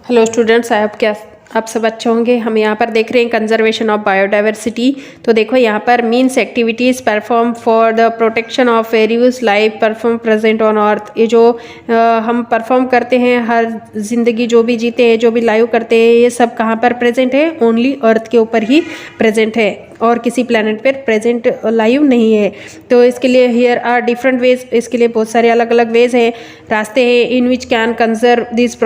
Hello students, आप सब अच्छे होंगे। हम यहाँ पर देख रहे हैं कंजर्वेशन ऑफ बायोडाइवर्सिटी। तो देखो यहाँ पर means activities perform for the protection of various life perform present on earth. ये जो हम परफॉर्म करते हैं, हर जिंदगी जो भी जीते हैं, जो भी लाइव करते हैं, ये सब कहाँ पर प्रेजेंट है? ओनली अर्थ के ऊपर ही प्रेजेंट है और किसी प्लैनेट पर प्रेजेंट लाइव नहीं है। तो इसके लिए हियर आर डिफरेंट वेज, इसके लिए बहुत सारे अलग अलग वेज हैं, रास्ते हैं in which can conserve this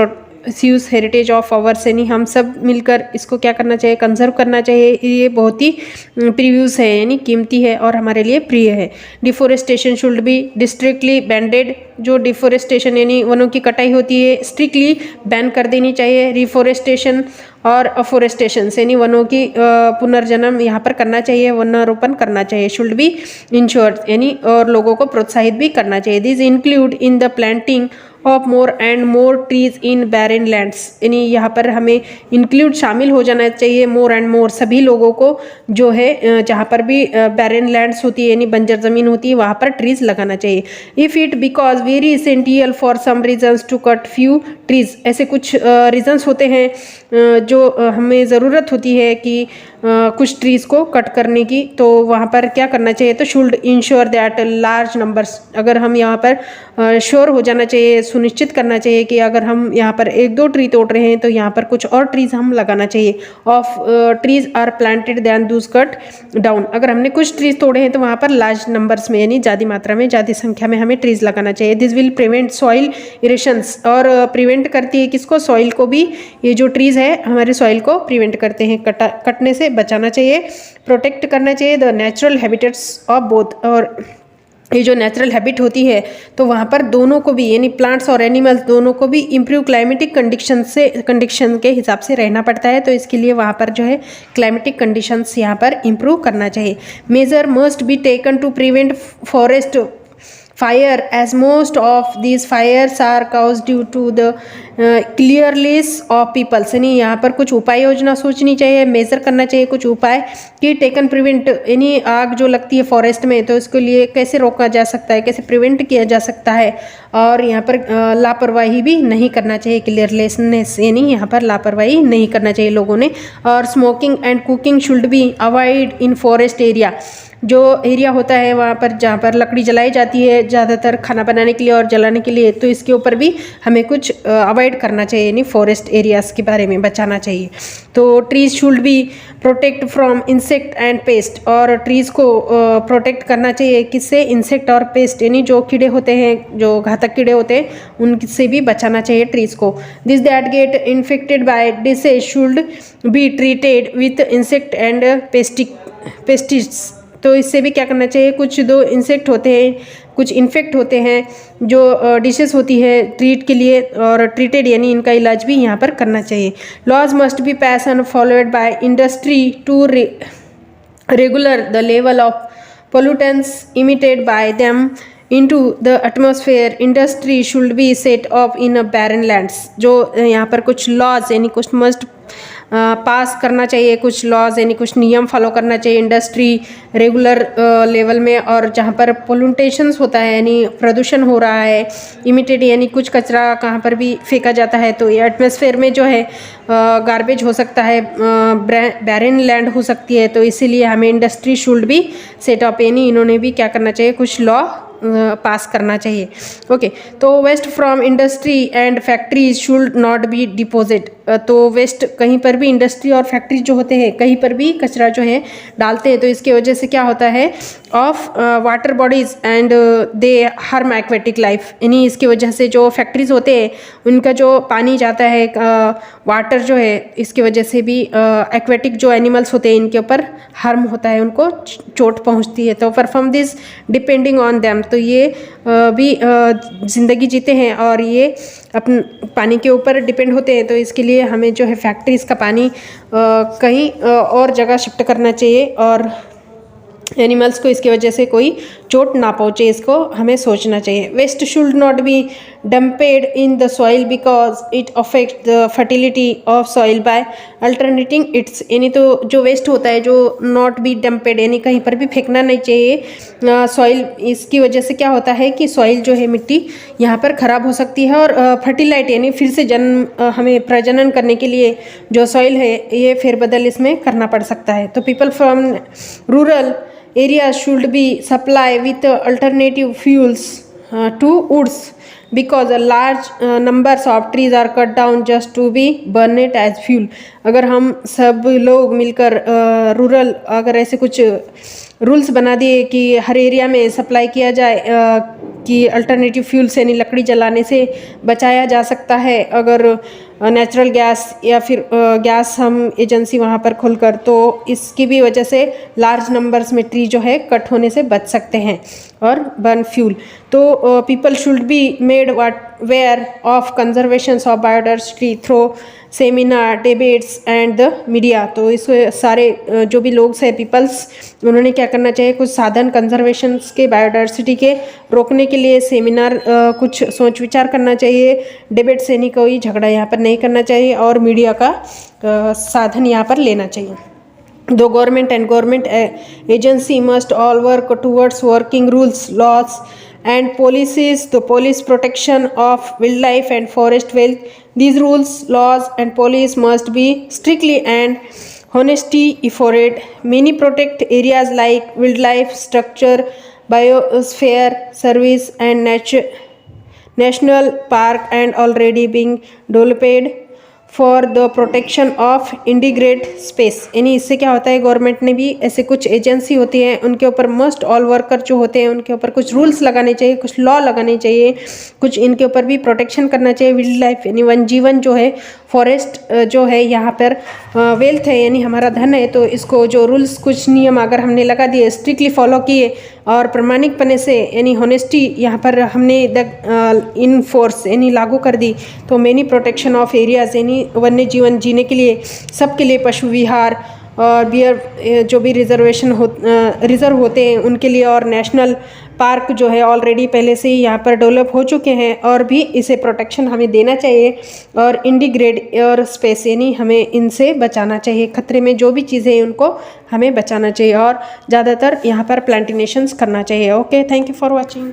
huge heritage of ours. यानी हम सब मिलकर इसको क्या करना चाहिए? कंजर्व करना चाहिए। ये बहुत ही प्रीव्यूज है, यानी कीमती है और हमारे लिए प्रिय है। Deforestation should be strictly banded. जो डिफोरेस्टेशन यानी वनों की कटाई होती है, स्ट्रिक्टली बैन कर देनी चाहिए। रिफोरेस्टेशन और अफोरेस्टेशन यानी वनों की पुनर्जन्म यहाँ पर करना चाहिए, वनारोपण करना चाहिए। शुड बी इंश्योर्ड यानी और लोगों को प्रोत्साहित भी करना चाहिए। This include in the planting of more and more trees in barren lands. यानी यहाँ पर हमें इंक्लूड शामिल हो जाना चाहिए, मोर एंड मोर सभी लोगों को जो है जहाँ पर भी बैरन लैंड्स होती है यानी बंजर ज़मीन होती है, वहाँ पर ट्रीज लगाना चाहिए। If it because very essential for some reasons to cut few trees. ऐसे कुछ रीजन्स होते हैं जो हमें ज़रूरत होती है कि कुछ ट्रीज़ को कट करने की, तो वहाँ पर क्या करना चाहिए? तो should ensure that large numbers. अगर हम यहाँ पर श्योर हो जाना चाहिए, सुनिश्चित करना चाहिए कि अगर हम यहाँ पर एक दो ट्री तोड़ रहे हैं तो यहाँ पर कुछ और ट्रीज हम लगाना चाहिए। Of trees are planted than those cut down. अगर हमने कुछ ट्रीज तोड़े हैं तो वहाँ पर लार्ज नंबर्स में यानी ज़्यादा मात्रा में, ज़्यादा संख्या में हमें ट्रीज लगाना चाहिए। This will prevent soil erosions. और प्रिवेंट करती है किसको? सॉइल को भी। ये जो ट्रीज है हमारे सॉइल को प्रिवेंट करते हैं, कटने से बचाना चाहिए, प्रोटेक्ट करना चाहिए the natural habitats of both. और ये जो नेचुरल हैबिट होती है तो वहाँ पर दोनों को भी यानी प्लांट्स और एनिमल्स दोनों को भी इम्प्रूव क्लाइमेटिक कंडीशन के हिसाब से रहना पड़ता है। तो इसके लिए वहाँ पर जो है क्लाइमेटिक कंडीशंस यहाँ पर इम्प्रूव करना चाहिए। Measure must be taken to prevent forest fire as most of these fires are caused due to the clearless of people। यानी यहाँ पर कुछ उपाय योजना सोचनी चाहिए, मेजर करना चाहिए कुछ उपाय कि टेकन प्रिवेंट यानी आग जो लगती है फॉरेस्ट में तो इसके लिए कैसे रोका जा सकता है, कैसे प्रिवेंट किया जा सकता है। और यहाँ पर लापरवाही भी नहीं करना चाहिए, क्लियरलेसनेस यानी यहाँ पर लापरवाही नहीं करना चाहिए लोगों ने। और smoking and cooking should be avoid in forest area. जो एरिया होता है वहाँ पर जहाँ पर लकड़ी जलाई जाती है ज़्यादातर खाना बनाने के लिए और जलाने के लिए, तो इसके ऊपर भी हमें कुछ अवॉइड करना चाहिए, यानी फॉरेस्ट एरियाज़ के बारे में बचाना चाहिए। तो trees should be protect from insect and paste. और ट्रीज़ को प्रोटेक्ट करना चाहिए किससे? इंसेक्ट और पेस्ट यानी जो कीड़े होते हैं, जो घातक कीड़े होते हैं, उनसे भी बचाना चाहिए ट्रीज़ को। This that get infected by disease should be treated with insect and pesticides. तो इससे भी क्या करना चाहिए? कुछ दो इंसेक्ट होते हैं, कुछ इन्फेक्ट होते हैं जो डिशेस होती है ट्रीट के लिए, और ट्रीटेड यानी इनका इलाज भी यहाँ पर करना चाहिए। Laws must be pass and followed by industry to regular the level of pollutants emitted by them into the atmosphere। Industry should be set off in barren lands। जो यहाँ पर कुछ लॉज यानी कुछ मस्ट पास करना चाहिए, कुछ laws यानी कुछ नियम फॉलो करना चाहिए इंडस्ट्री रेगुलर लेवल में। और जहाँ पर पोल्यूटेशंस होता है यानी प्रदूषण हो रहा है, इमिटेड यानी कुछ कचरा कहाँ पर भी फेंका जाता है, तो ये एटमॉस्फेयर में जो है गार्बेज हो सकता है, बैरन लैंड हो सकती है। तो इसीलिए हमें इंडस्ट्री शुड भी सेट अप यानी इन्होंने भी क्या करना चाहिए? कुछ लॉ पास करना चाहिए। ओके, तो waste from industry and factories should not be deposit. तो वेस्ट कहीं पर भी इंडस्ट्री और फैक्ट्री जो होते हैं कहीं पर भी कचरा जो है डालते हैं, तो इसकी वजह से क्या होता है? Of water bodies and they harm aquatic life. यानी इसकी वजह से जो फैक्ट्रीज होते हैं उनका जो पानी जाता है, वाटर जो है, इसकी वजह से भी एक्वेटिक जो एनिमल्स होते हैं इनके ऊपर हार्म होता है, उनको चोट पहुंचती है। तो perform this depending on them. तो ये भी ज़िंदगी जीते हैं और ये अपन पानी के ऊपर डिपेंड होते हैं। तो इसके लिए हमें जो है फैक्ट्रीज़ का पानी कहीं और जगह शिफ्ट करना चाहिए और एनिमल्स को इसकी वजह से कोई चोट ना पहुँचे, इसको हमें सोचना चाहिए। Waste should not be dumped in the soil because it affect the fertility of soil by alternating its, यानी तो जो वेस्ट होता है जो नॉट बी डंपेड यानी कहीं पर भी फेंकना नहीं चाहिए सॉइल। इसकी वजह से क्या होता है कि सॉइल जो है मिट्टी यहाँ पर ख़राब हो सकती है और फर्टिलाइट यानी फिर से हमें प्रजनन करने के लिए जो सॉइल है ये फेरबदल इसमें करना पड़ सकता है। तो people from rural areas should be supplied with alternative fuels to woods because a large numbers of trees are cut down just to be burned as fuel। अगर हम सब लोग मिलकर रूरल अगर ऐसे कुछ रूल्स बना दिए कि हर एरिया में सप्लाई किया जाए कि अल्टरनेटिव फ्यूल्स यानी लकड़ी जलाने से बचाया जा सकता है अगर नेचुरल गैस या फिर गैस हम एजेंसी वहाँ पर खोलकर, तो इसकी भी वजह से लार्ज नंबर्स में ट्री जो है कट होने से बच सकते हैं और बर्न फ्यूल। तो people should be made aware of conservation of biodiversity through seminar debates and the media. तो इस सारे जो भी लोग हैं पीपल्स, उन्होंने क्या करना चाहिए, कुछ साधन कंजर्वेशन के बायोडाइवर्सिटी के रोकने के लिए सेमिनार कुछ सोच विचार करना चाहिए, डिबेट से नहीं कोई झगड़ा यहाँ पर नहीं करना चाहिए और मीडिया का साधन यहाँ पर लेना चाहिए। The government and government agency must all work towards working rules, laws and policies to police protection of wildlife and forest wealth. These rules, laws and policies must be strictly and honestly enforced. Many protect areas like wildlife structure, biosphere service and national park and already being developed for the protection of endangered space. यानी इससे क्या होता है, government ने भी ऐसे कुछ agency होती हैं उनके ऊपर मस्ट ऑल वर्कर जो होते हैं उनके ऊपर कुछ रूल्स लगाने चाहिए, कुछ लॉ लगाने चाहिए, कुछ इनके ऊपर भी प्रोटेक्शन करना चाहिए। वाइल्ड लाइफ यानी वन जीवन जो है, फॉरेस्ट जो है यहाँ पर वेल्थ है यानी हमारा धन है, तो इसको जो रूल्स कुछ नियम अगर हमने लगा दिए, स्ट्रिक्टली फॉलो किए और प्रामाणिकपने से यानी हॉनेस्टी यहाँ पर हमने इन फोर्स यानी लागू कर दी, तो मेनी प्रोटेक्शन ऑफ एरियाज यानी वन्य जीवन जीने के लिए सबके लिए पशु विहार और बियर जो भी रिजर्व होते हैं उनके लिए और नेशनल पार्क जो है ऑलरेडी पहले से ही यहाँ पर डेवलप हो चुके हैं और भी इसे प्रोटेक्शन हमें देना चाहिए और इंडिग्रेड और स्पेस यानी हमें इनसे बचाना चाहिए। खतरे में जो भी चीज़ें हैं उनको हमें बचाना चाहिए और ज़्यादातर यहाँ पर प्लांटेशंस करना चाहिए। Okay, thank you for watching.